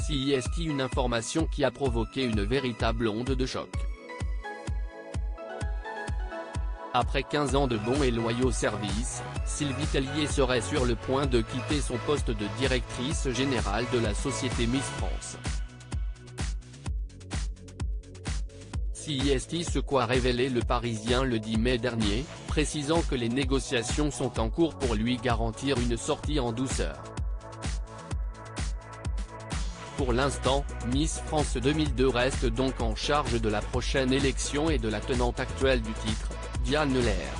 CIST, une information qui a provoqué une véritable onde de choc. Après 15 ans de bons et loyaux services, Sylvie Tellier serait sur le point de quitter son poste de directrice générale de la société Miss France. CIST, ce qu'a révélé Le Parisien le 10 mai dernier, précisant que les négociations sont en cours pour lui garantir une sortie en douceur. Pour l'instant, Miss France 2002 reste donc en charge de la prochaine élection et de la tenante actuelle du titre, Diane Lair.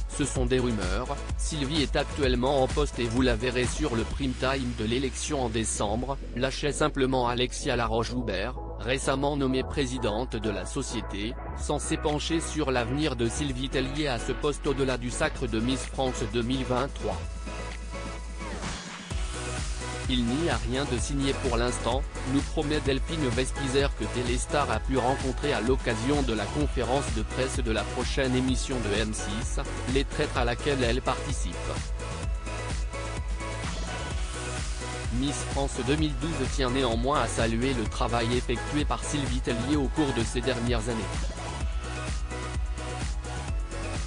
Ce sont des rumeurs, Sylvie est actuellement en poste et vous la verrez sur le prime time de l'élection en décembre, lâchait simplement Alexia Laroche-Joubert, récemment nommée présidente de la société, censée pencher sur l'avenir de Sylvie Tellier à ce poste au-delà du sacre de Miss France 2023. Il n'y a rien de signé pour l'instant, nous promet Delphine Vespizer que Téléstar a pu rencontrer à l'occasion de la conférence de presse de la prochaine émission de M6, Les Traîtres, à laquelle elle participe. Miss France 2012 tient néanmoins à saluer le travail effectué par Sylvie Tellier au cours de ces dernières années.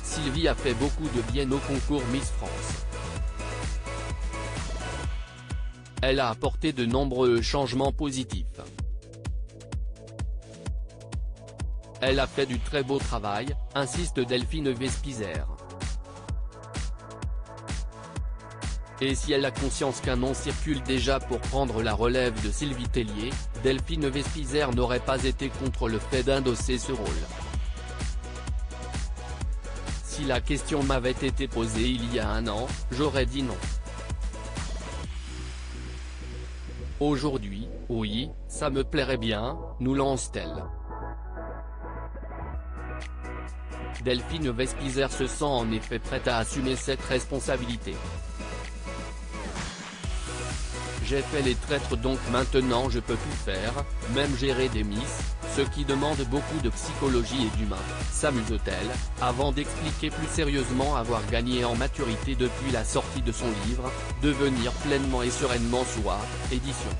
Sylvie a fait beaucoup de bien au concours Miss France. Elle a apporté de nombreux changements positifs. Elle a fait du très beau travail, insiste Delphine Vespizer. Et si elle a conscience qu'un nom circule déjà pour prendre la relève de Sylvie Tellier, Delphine Vespizer n'aurait pas été contre le fait d'endosser ce rôle. Si la question m'avait été posée il y a un an, j'aurais dit non. Aujourd'hui, oui, ça me plairait bien, nous lance-t-elle. Delphine Vespizer se sent en effet prête à assumer cette responsabilité. J'ai fait les traîtres, donc maintenant je peux tout faire, même gérer des miss, ce qui demande beaucoup de psychologie et d'humain, s'amuse-t-elle, avant d'expliquer plus sérieusement avoir gagné en maturité depuis la sortie de son livre, Devenir pleinement et sereinement soi, édition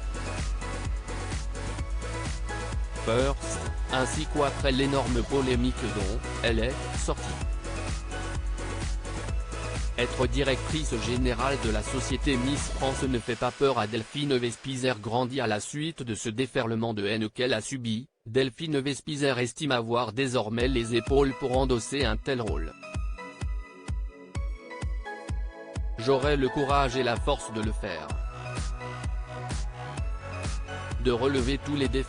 First, ainsi qu'après l'énorme polémique dont elle est sortie. Être directrice générale de la société Miss France ne fait pas peur à Delphine Vespizer. Grandie à la suite de ce déferlement de haine qu'elle a subi, Delphine Vespizer estime avoir désormais les épaules pour endosser un tel rôle. J'aurai le courage et la force de le faire. De relever tous les défis.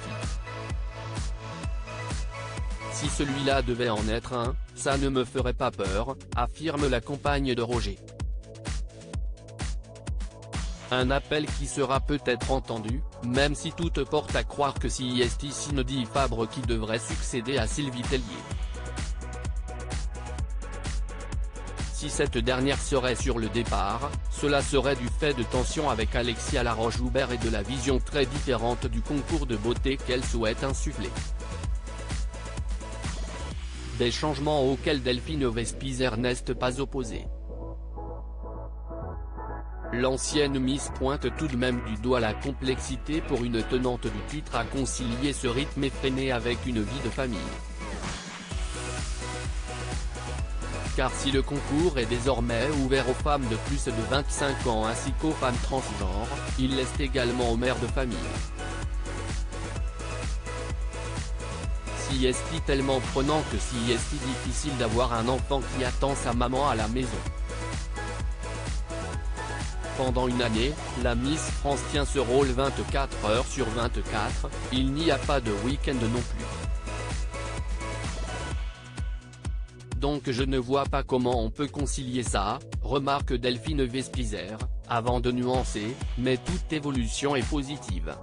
Si celui-là devait en être un, ça ne me ferait pas peur, affirme la compagne de Roger. Un appel qui sera peut-être entendu, même si tout porte à croire que CIST Cindy Fabre qui devrait succéder à Sylvie Tellier. Si cette dernière serait sur le départ, cela serait du fait de tensions avec Alexia Laroche-Joubert et de la vision très différente du concours de beauté qu'elle souhaite insuffler. Des changements auxquels Delphine Vespizer n'est pas opposée. L'ancienne Miss pointe tout de même du doigt la complexité pour une tenante du titre à concilier ce rythme effréné avec une vie de famille. Car si le concours est désormais ouvert aux femmes de plus de 25 ans ainsi qu'aux femmes transgenres, il l'est également aux mères de famille. CIST tellement prenant que CIST difficile d'avoir un enfant qui attend sa maman à la maison. Pendant une année, la Miss France tient ce rôle 24 heures sur 24, il n'y a pas de week-end non plus. Donc je ne vois pas comment on peut concilier ça, remarque Delphine Vespizer, avant de nuancer, mais toute évolution est positive.